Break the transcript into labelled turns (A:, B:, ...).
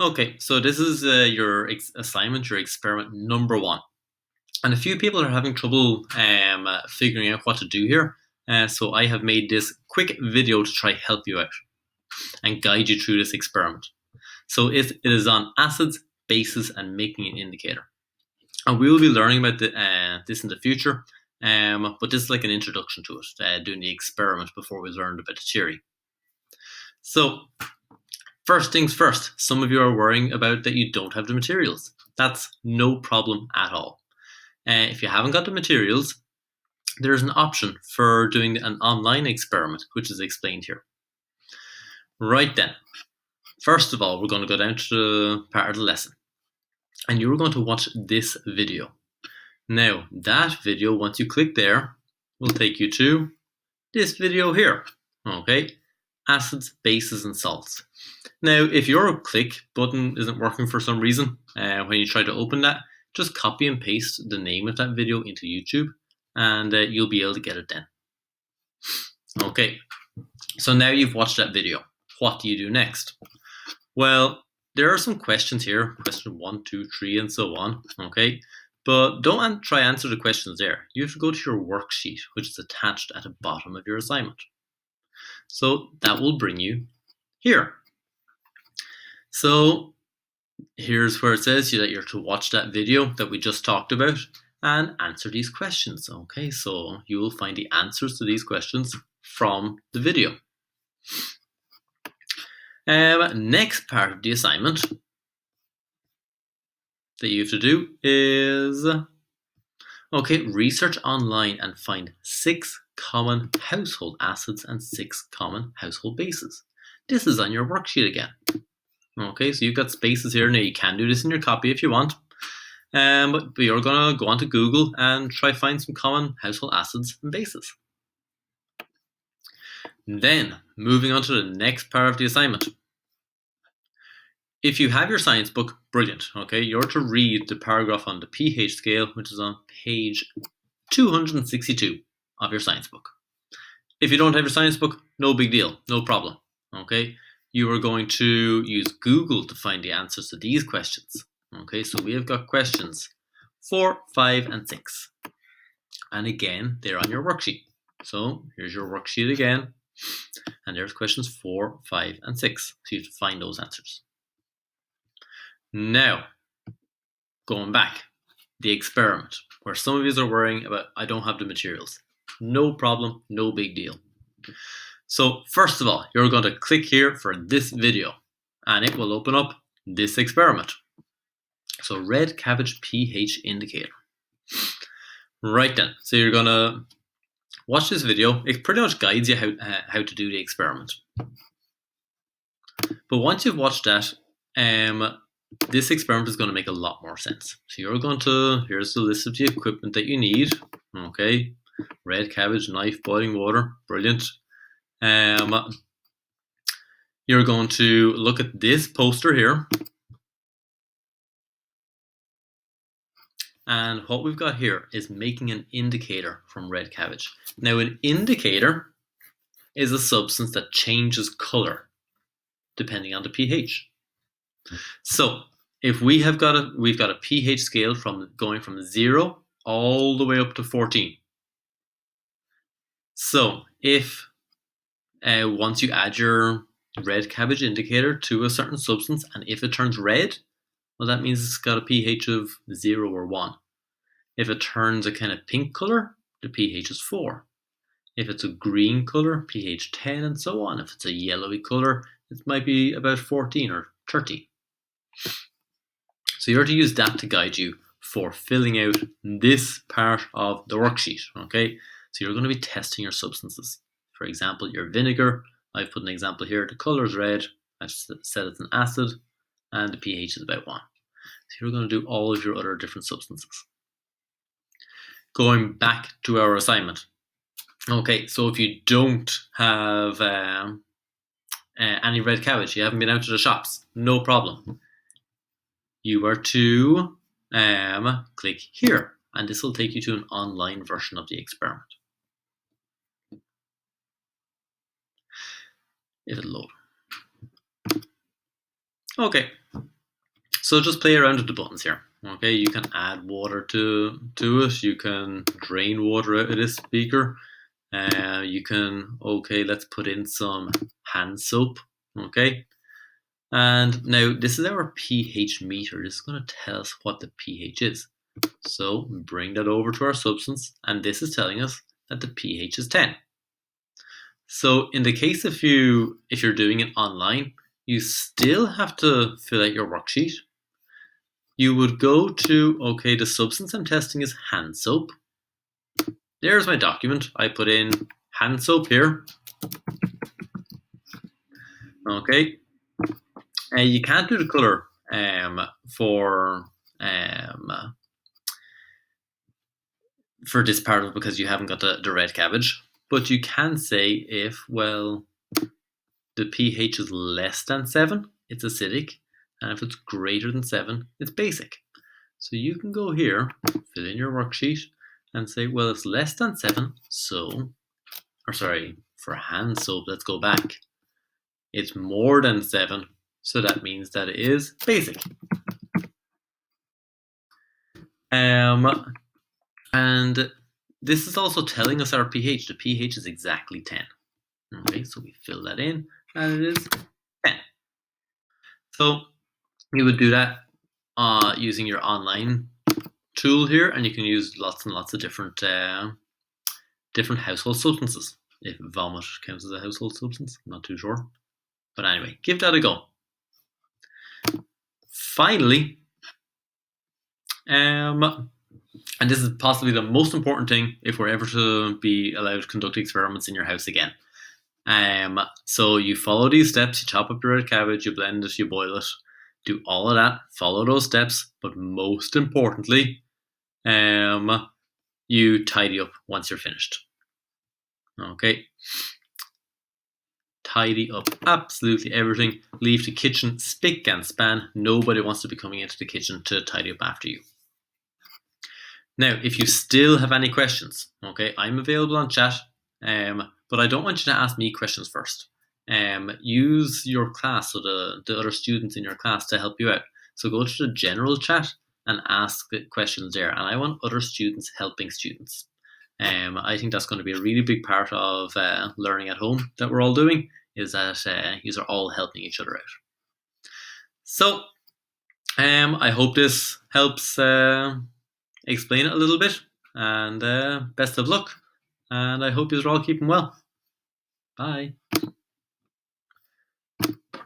A: Okay, so this is your assignment, your experiment number 1. And a few people are having trouble figuring out what to do here. So I have made this quick video to try help you out and guide you through this experiment. So it is on acids, bases, and making an indicator. And we will be learning about this in the future, but this is like an introduction to it, doing the experiment before we learned about the theory. So first things first, some of you are worrying about that you don't have the materials. That's no problem at all. If you haven't got the materials, there's an option for doing an online experiment, which is explained here. Right then, first of all, we're going to go down to the part of the lesson. And you're going to watch this video. Now, that video, once you click there, will take you to this video here. Okay, acids, bases, and salts. Now, if your click button isn't working for some reason, when you try to open that, just copy and paste the name of that video into YouTube, and you'll be able to get it then. Okay, so now you've watched that video. What do you do next? Well, there are some questions here, question 1, 2, 3, and so on, okay? But don't try answer the questions there. You have to go to your worksheet, which is attached at the bottom of your assignment. So that will bring you here. So here's where it says that you're to watch that video that we just talked about and answer these questions. Okay, so you will find the answers to these questions from the video. Next part of the assignment that you have to do is, research online and find 6 common household acids and 6 common household bases. This is on your worksheet again. Okay, so you've got spaces here. Now you can do this in your copy if you want, but you're going to go onto Google and try find some common household acids and bases. Then, moving on to the next part of the assignment. If you have your science book, brilliant. Okay, you're to read the paragraph on the pH scale, which is on page 262 of your science book. If you don't have your science book, no big deal, no problem. Okay, you are going to use Google to find the answers to these questions. Okay, so we have got questions 4, 5, and 6. And again, they're on your worksheet. So here's your worksheet again. And there's questions 4, 5, and 6. So you have to find those answers. Now, going back, the experiment, where some of you are worrying about, I don't have the materials. No problem, no big deal. So first of all, you're going to click here for this video, and it will open up this experiment. So red cabbage pH indicator. Right then, so you're going to watch this video. It pretty much guides you how to do the experiment. But once you've watched that, this experiment is going to make a lot more sense. So you're going to, here's the list of the equipment that you need. Okay, red cabbage, knife, boiling water, brilliant. You're going to look at this poster here. And what we've got here is making an indicator from red cabbage. Now, an indicator is a substance that changes color depending on the pH. So if we've got a pH scale going from 0 all the way up to 14. So if once you add your red cabbage indicator to a certain substance, and if it turns red, well, that means it's got a pH of 0 or 1. If it turns a kind of pink color, the pH is 4. If it's a green color, pH 10, and so on. If it's a yellowy color, it might be about 14 or 30. So you're to use that to guide you for filling out this part of the worksheet, okay? So you're going to be testing your substances. For example, your vinegar, I've put an example here, the color is red, I've said it's an acid, and the pH is about 1. So you're going to do all of your other different substances. Going back to our assignment. Okay, so if you don't have any red cabbage, you haven't been out to the shops, no problem. You are to click here, and this will take you to an online version of the experiment. It'll load. Okay, so just play around with the buttons here. Okay, you can add water to it. You can drain water out of this speaker. You can, okay, let's put in some hand soap. Okay, and now this is our pH meter. This is going to tell us what the pH is. So bring that over to our substance, and this is telling us that the pH is 10. So in the case if you're doing it online, you still have to fill out your worksheet. You would go to, okay, the substance I'm testing is hand soap. There's my document. I put in hand soap here. Okay. You can't do the color for this part of it because you haven't got the red cabbage. But you can say if, well, the pH is less than 7, it's acidic. And if it's greater than 7, it's basic. So you can go here, fill in your worksheet, and say, well, it's less than 7, so, or sorry, for hand soap, let's go back. It's more than 7, so that means that it is basic. And this is also telling us our pH. The pH is exactly 10. Okay, so we fill that in, and it is 10. So you would do that using your online tool here, and you can use lots and lots of different household substances. If vomit counts as a household substance, I'm not too sure. But anyway, give that a go. Finally, and this is possibly the most important thing if we're ever to be allowed to conduct experiments in your house again. So you follow these steps, you chop up your red cabbage, you blend it, you boil it, do all of that, follow those steps, but most importantly, you tidy up once you're finished. Okay. Tidy up absolutely everything. Leave the kitchen spick and span. Nobody wants to be coming into the kitchen to tidy up after you. Now, if you still have any questions, okay, I'm available on chat, but I don't want you to ask me questions first. Use your class, so the other students in your class, to help you out. So go to the general chat and ask the questions there. And I want other students helping students. I think that's going to be a really big part of learning at home that we're all doing, is that you are all helping each other out. So I hope this helps explain it a little bit, and best of luck, and I hope you're all keeping well. Bye.